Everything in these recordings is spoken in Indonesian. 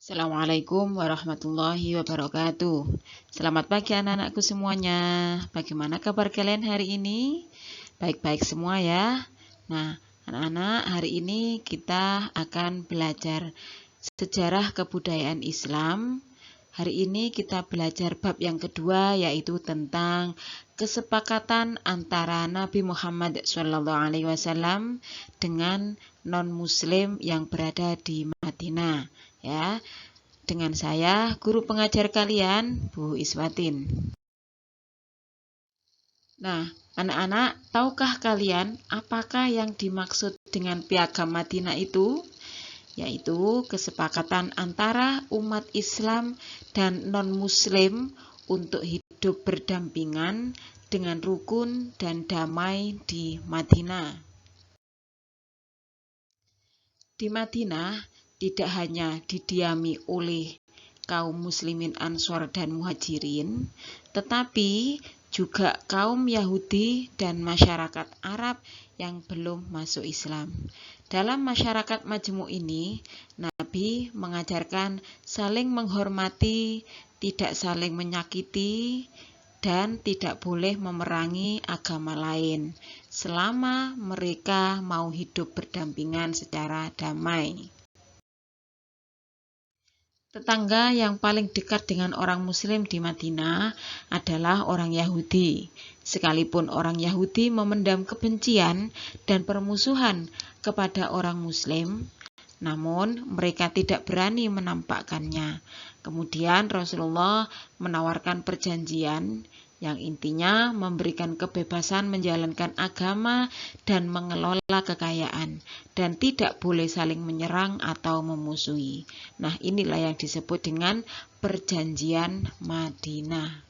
Assalamualaikum warahmatullahi wabarakatuh. Selamat pagi anak-anakku semuanya. Bagaimana kabar kalian hari ini? Baik-baik semua ya. Nah, anak-anak, hari ini kita akan belajar sejarah kebudayaan Islam. Hari ini kita belajar bab yang kedua, yaitu tentang kesepakatan antara Nabi Muhammad SAW dengan non-muslim yang berada di Madinah. Ya, dengan saya, guru pengajar kalian, Bu Iswatin. Nah, anak-anak, tahukah kalian apakah yang dimaksud dengan Piagam Madinah itu? Yaitu kesepakatan antara umat Islam dan non-muslim untuk hidup berdampingan dengan rukun dan damai di Madinah. Di Madinah tidak hanya didiami oleh kaum muslimin Ansor dan Muhajirin, tetapi juga kaum Yahudi dan masyarakat Arab yang belum masuk Islam. Dalam masyarakat majmuk ini, Nabi mengajarkan saling menghormati, tidak saling menyakiti, dan tidak boleh memerangi agama lain selama mereka mau hidup berdampingan secara damai. Tetangga yang paling dekat dengan orang Muslim di Madinah adalah orang Yahudi. Sekalipun orang Yahudi memendam kebencian dan permusuhan kepada orang Muslim, namun mereka tidak berani menampakkannya. Kemudian Rasulullah menawarkan perjanjian yang intinya memberikan kebebasan menjalankan agama dan mengelola kekayaan, dan tidak boleh saling menyerang atau memusuhi. Nah, inilah yang disebut dengan Perjanjian Madinah.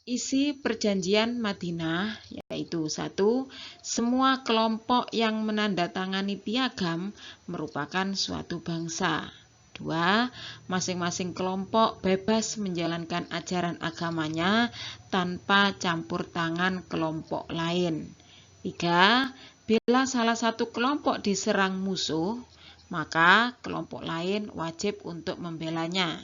Isi Perjanjian Madinah yaitu 1. Semua kelompok yang menandatangani piagam merupakan suatu bangsa. 2. Masing-masing kelompok bebas menjalankan ajaran agamanya tanpa campur tangan kelompok lain. 3. Bila salah satu kelompok diserang musuh, maka kelompok lain wajib untuk membelanya.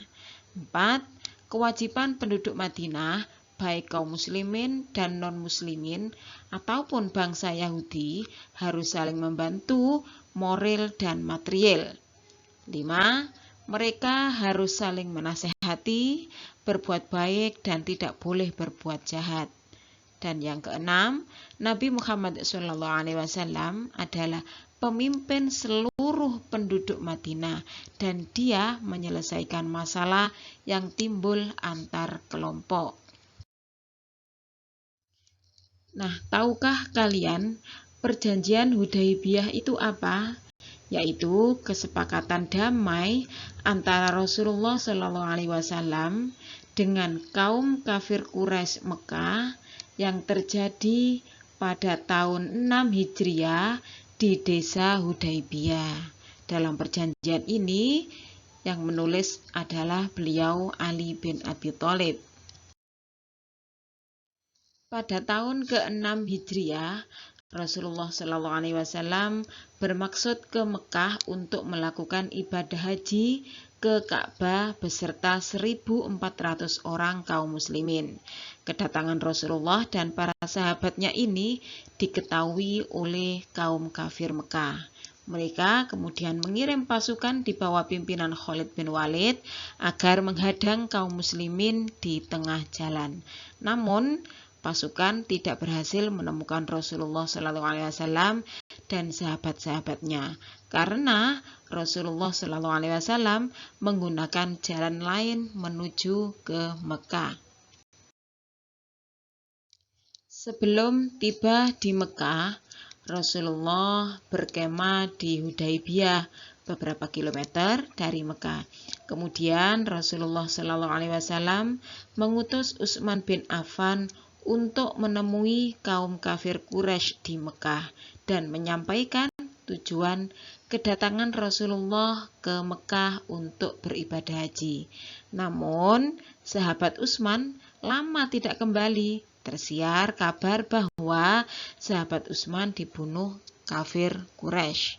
4. Kewajiban penduduk Madinah, baik kaum muslimin dan non-muslimin ataupun bangsa Yahudi, harus saling membantu moral dan material. 5. Mereka harus saling menasehati, berbuat baik dan tidak boleh berbuat jahat. Dan yang keenam, Nabi Muhammad SAW adalah pemimpin seluruh penduduk Madinah dan dia menyelesaikan masalah yang timbul antar kelompok. Nah, tahukah kalian Perjanjian Hudaibiyah itu apa? Yaitu kesepakatan damai antara Rasulullah SAW dengan kaum kafir Quraisy Mekah yang terjadi pada tahun 6 Hijriah di desa Hudaibiyah. Dalam perjanjian ini yang menulis adalah beliau Ali bin Abi Thalib. Pada tahun ke-6 Hijriah, Rasulullah SAW bermaksud ke Mekah untuk melakukan ibadah haji ke Ka'bah beserta 1.400 orang kaum muslimin. Kedatangan Rasulullah dan para sahabatnya ini diketahui oleh kaum kafir Mekah. Mereka kemudian mengirim pasukan di bawah pimpinan Khalid bin Walid agar menghadang kaum muslimin di tengah jalan. Namun, pasukan tidak berhasil menemukan Rasulullah SAW dan sahabat-sahabatnya karena Rasulullah SAW menggunakan jalan lain menuju ke Mekah. Sebelum tiba di Mekah, Rasulullah berkemah di Hudaibiyah beberapa kilometer dari Mekah. Kemudian Rasulullah SAW mengutus Utsman bin Affan untuk menemui kaum kafir Quraisy di Mekah dan menyampaikan tujuan kedatangan Rasulullah ke Mekah untuk beribadah haji. Namun, sahabat Utsman lama tidak kembali. Tersiar kabar bahwa sahabat Utsman dibunuh kafir Quraisy.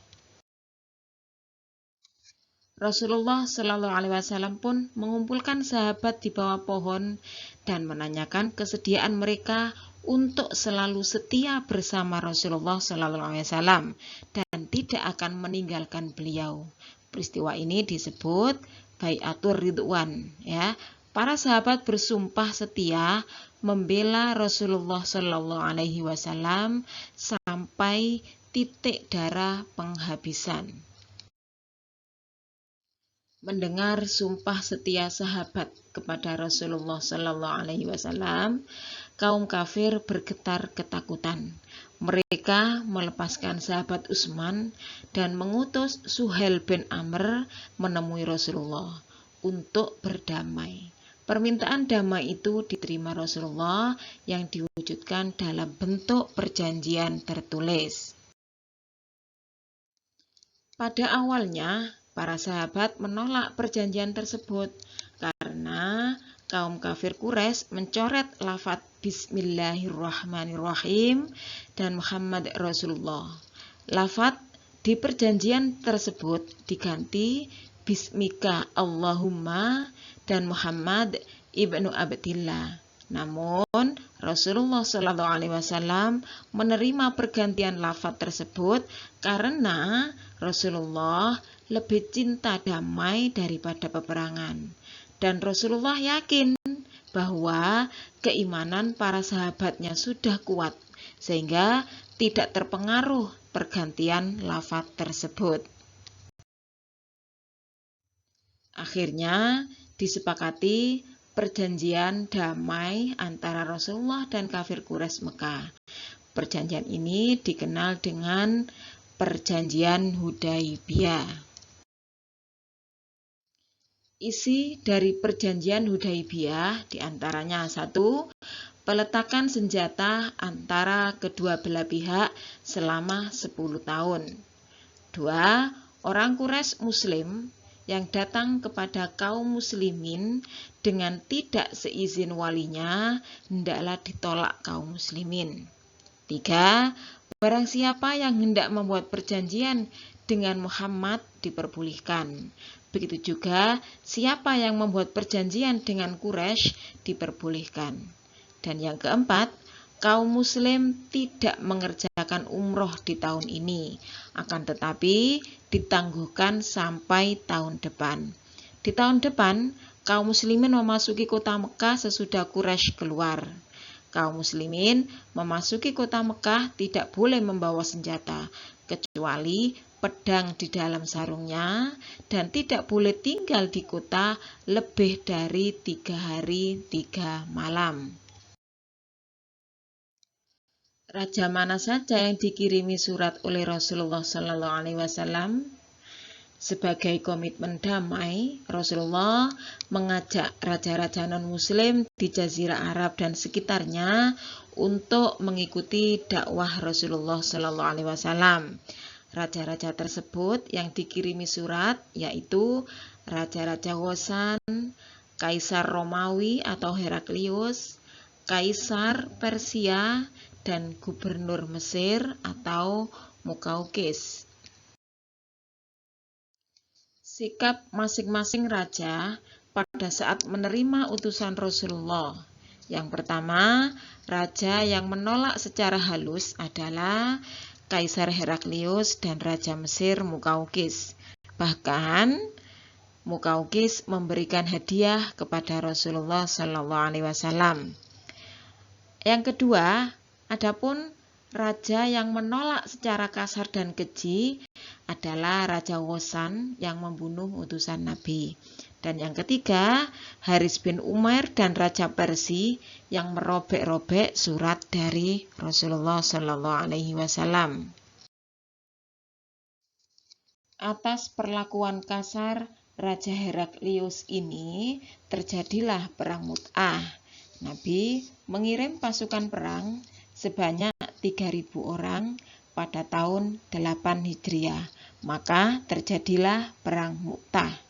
Rasulullah Shallallahu Alaihi Wasallam pun mengumpulkan sahabat di bawah pohon dan menanyakan kesediaan mereka untuk selalu setia bersama Rasulullah Shallallahu Alaihi Wasallam dan tidak akan meninggalkan beliau. Peristiwa ini disebut Bai'atur Ridwan, ya. Para sahabat bersumpah setia membela Rasulullah Shallallahu Alaihi Wasallam sampai titik darah penghabisan. Mendengar sumpah setia sahabat kepada Rasulullah Shallallahu Alaihi Wasallam, kaum kafir bergetar ketakutan. Mereka melepaskan sahabat Utsman dan mengutus Suhail bin Amr menemui Rasulullah untuk berdamai. Permintaan damai itu diterima Rasulullah yang diwujudkan dalam bentuk perjanjian tertulis. Pada awalnya, para sahabat menolak perjanjian tersebut karena kaum kafir Quraisy mencoret lafaz Bismillahirrahmanirrahim dan Muhammad Rasulullah. Lafaz di perjanjian tersebut diganti Bismika Allahumma dan Muhammad ibnu Abdillah. Namun Rasulullah Shallallahu Alaihi Wasallam menerima pergantian lafaz tersebut karena Rasulullah lebih cinta damai daripada peperangan. Dan Rasulullah yakin bahwa keimanan para sahabatnya sudah kuat sehingga tidak terpengaruh pergantian lafaz tersebut. Akhirnya disepakati perjanjian damai antara Rasulullah dan kafir Quraisy Mekah. Perjanjian ini dikenal dengan Perjanjian Hudaibiyah. Isi dari Perjanjian Hudaibiyah diantaranya 1. Peletakan senjata antara kedua belah pihak selama 10 tahun. 2. Orang Quraisy Muslim yang datang kepada kaum muslimin dengan tidak seizin walinya hendaklah ditolak kaum muslimin. 3. Barang siapa yang hendak membuat perjanjian dengan Muhammad diperbolehkan. Begitu juga siapa yang membuat perjanjian dengan Quraisy diperbolehkan. Dan yang keempat, kaum muslim tidak mengerjakan umroh di tahun ini, akan tetapi ditangguhkan sampai tahun depan. Di tahun depan, kaum muslimin memasuki kota Mekah sesudah Quraisy keluar. Kaum muslimin memasuki kota Mekah tidak boleh membawa senjata, kecuali pedang di dalam sarungnya, dan tidak boleh tinggal di kota lebih dari 3 hari 3 malam. Raja mana saja yang dikirimi surat oleh Rasulullah Shallallahu Alaihi Wasallam? Sebagai komitmen damai, Rasulullah mengajak raja-raja non-muslim di Jazirah Arab dan sekitarnya untuk mengikuti dakwah Rasulullah Shallallahu Alaihi Wasallam. Raja-raja tersebut yang dikirimi surat yaitu Raja-Raja Ghassan, Kaisar Romawi atau Heraklius, Kaisar Persia, dan Gubernur Mesir atau Mukaukis. Sikap masing-masing raja pada saat menerima utusan Rasulullah. Yang pertama, raja yang menolak secara halus adalah Kaisar Heraklius dan Raja Mesir Mukaukis. Bahkan Mukaukis memberikan hadiah kepada Rasulullah Shallallahu Alaihi Wasallam. Yang kedua, adapun raja yang menolak secara kasar dan keji adalah Raja Ghassan yang membunuh utusan Nabi. Dan yang ketiga, Haris bin Umair dan Raja Persia yang merobek-robek surat dari Rasulullah Shallallahu Alaihi Wasallam. Atas perlakuan kasar Raja Heraklius ini terjadilah perang Mu'tah. Nabi mengirim pasukan perang sebanyak 3.000 orang pada tahun 8 Hijriah. Maka terjadilah perang Mu'tah.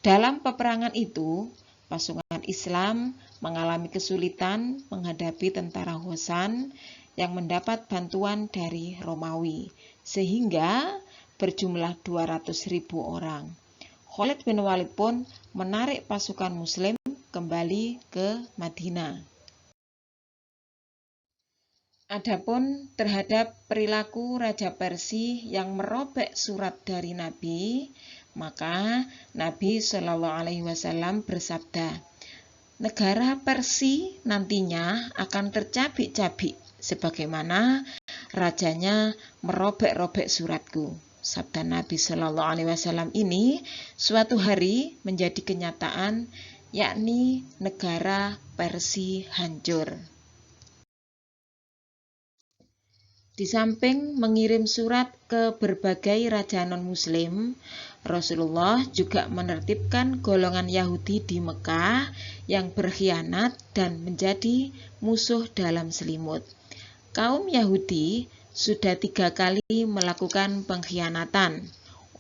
Dalam peperangan itu, pasukan Islam mengalami kesulitan menghadapi tentara Ghassan yang mendapat bantuan dari Romawi, sehingga berjumlah 200.000 orang. Khalid bin Walid pun menarik pasukan Muslim kembali ke Madinah. Adapun terhadap perilaku Raja Persia yang merobek surat dari Nabi, maka Nabi Shallallahu Alaihi Wasallam bersabda, negara Persia nantinya akan tercabik-cabik sebagaimana rajanya merobek-robek suratku. Sabda Nabi Shallallahu Alaihi Wasallam ini suatu hari menjadi kenyataan, yakni negara Persia hancur. Di samping mengirim surat ke berbagai raja non-muslim, Rasulullah juga menertibkan golongan Yahudi di Mekah yang berkhianat dan menjadi musuh dalam selimut. Kaum Yahudi sudah 3 kali melakukan pengkhianatan.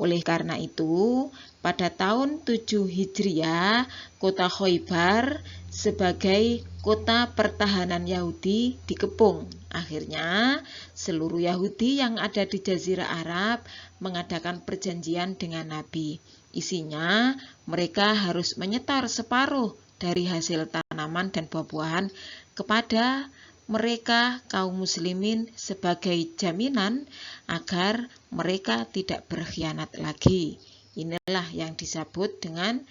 Oleh karena itu, pada tahun 7 Hijriah, kota Khaybar sebagai kota pertahanan Yahudi dikepung. Akhirnya, seluruh Yahudi yang ada di Jazirah Arab mengadakan perjanjian dengan Nabi. Isinya, mereka harus menyetor separuh dari hasil tanaman dan buah-buahan kepada mereka kaum muslimin sebagai jaminan agar mereka tidak berkhianat lagi. Inilah yang disebut dengan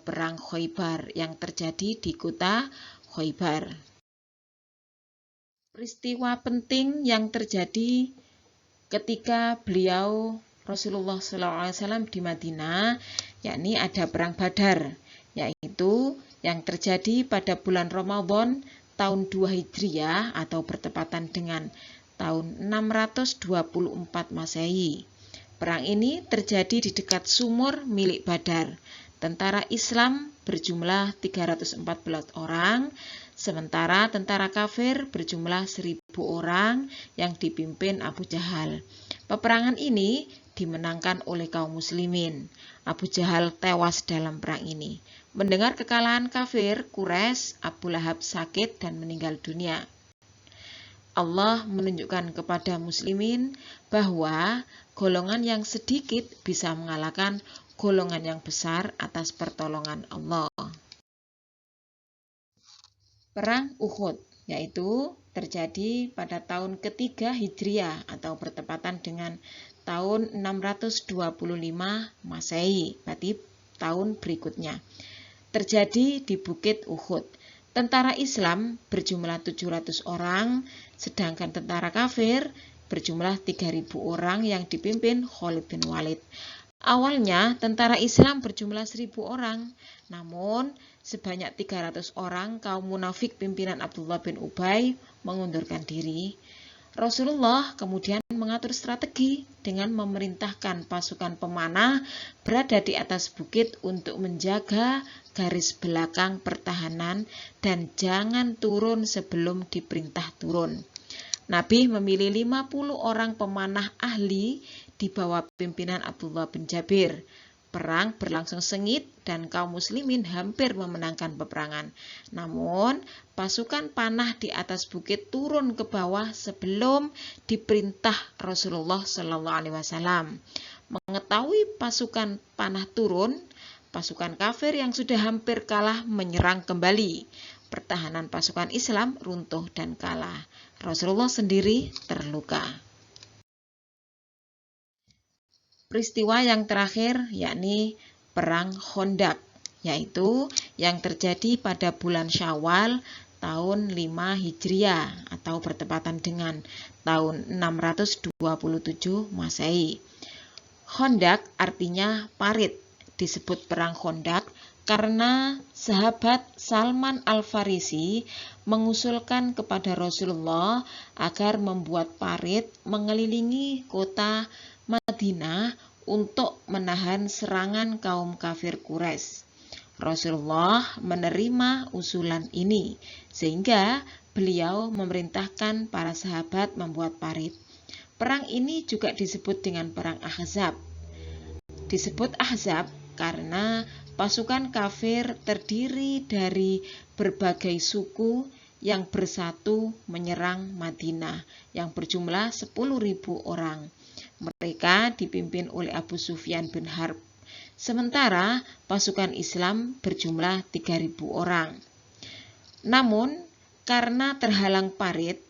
perang Khaybar yang terjadi di kota Khaybar. Peristiwa penting yang terjadi ketika beliau Rasulullah SAW di Madinah, yakni ada perang Badar, yaitu yang terjadi pada bulan Ramadan tahun 2 Hijriah atau bertepatan dengan tahun 624 Masehi. Perang ini terjadi di dekat sumur milik Badar. Tentara Islam berjumlah 314 orang, sementara tentara kafir berjumlah 1.000 orang yang dipimpin Abu Jahal. Peperangan ini dimenangkan oleh kaum muslimin. Abu Jahal tewas dalam perang ini. Mendengar kekalahan kafir, Quraisy, Abu Lahab sakit dan meninggal dunia. Allah menunjukkan kepada muslimin bahwa golongan yang sedikit bisa mengalahkan golongan yang besar atas pertolongan Allah. Perang Uhud, yaitu terjadi pada tahun ketiga Hijriah atau bertepatan dengan tahun 625 Masehi, berarti tahun berikutnya. Terjadi di Bukit Uhud. Tentara Islam berjumlah 700 orang, sedangkan tentara kafir berjumlah 3.000 orang yang dipimpin Khalid bin Walid. Awalnya tentara Islam berjumlah 1.000 orang, namun sebanyak 300 orang kaum munafik pimpinan Abdullah bin Ubay mengundurkan diri. Rasulullah kemudian mengatur strategi dengan memerintahkan pasukan pemanah berada di atas bukit untuk menjaga garis belakang pertahanan dan jangan turun sebelum diperintah turun. Nabi memilih 50 orang pemanah ahli di bawah pimpinan Abdullah bin Jabir. Perang berlangsung sengit dan kaum muslimin hampir memenangkan peperangan. Namun, pasukan panah di atas bukit turun ke bawah sebelum diperintah Rasulullah SAW. Mengetahui pasukan panah turun, pasukan kafir yang sudah hampir kalah menyerang kembali. Pertahanan pasukan Islam runtuh dan kalah. Rasulullah sendiri terluka. Peristiwa yang terakhir yakni Perang Khandaq, yaitu yang terjadi pada bulan Syawal tahun 5 Hijriah atau bertepatan dengan tahun 627 Masehi. Khandaq artinya parit, disebut Perang Khandaq karena sahabat Salman Al-Farisi mengusulkan kepada Rasulullah agar membuat parit mengelilingi kota Madinah untuk menahan serangan kaum kafir Quraisy. Rasulullah menerima usulan ini sehingga beliau memerintahkan para sahabat membuat parit. Perang ini juga disebut dengan Perang Ahzab. Disebut Ahzab karena pasukan kafir terdiri dari berbagai suku yang bersatu menyerang Madinah yang berjumlah 10.000 orang. Mereka dipimpin oleh Abu Sufyan bin Harb. Sementara pasukan Islam berjumlah 3.000 orang. Namun, karena terhalang parit,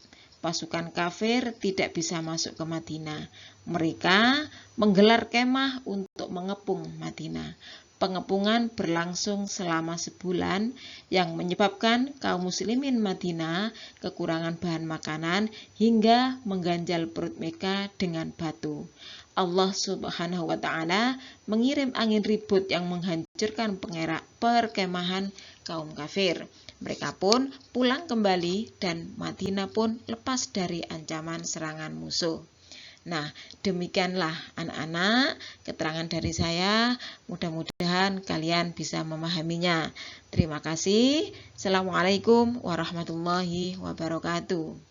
pasukan kafir tidak bisa masuk ke Madinah. Mereka menggelar kemah untuk mengepung Madinah. Pengepungan berlangsung selama sebulan yang menyebabkan kaum muslimin Madinah kekurangan bahan makanan hingga mengganjal perut mereka dengan batu. Allah Subhanahu wa Ta'ala mengirim angin ribut yang menghancurkan perkemahan kaum kafir. Mereka pun pulang kembali dan Madinah pun lepas dari ancaman serangan musuh. Nah, demikianlah anak-anak keterangan dari saya. Mudah-mudahan kalian bisa memahaminya. Terima kasih. Assalamualaikum warahmatullahi wabarakatuh.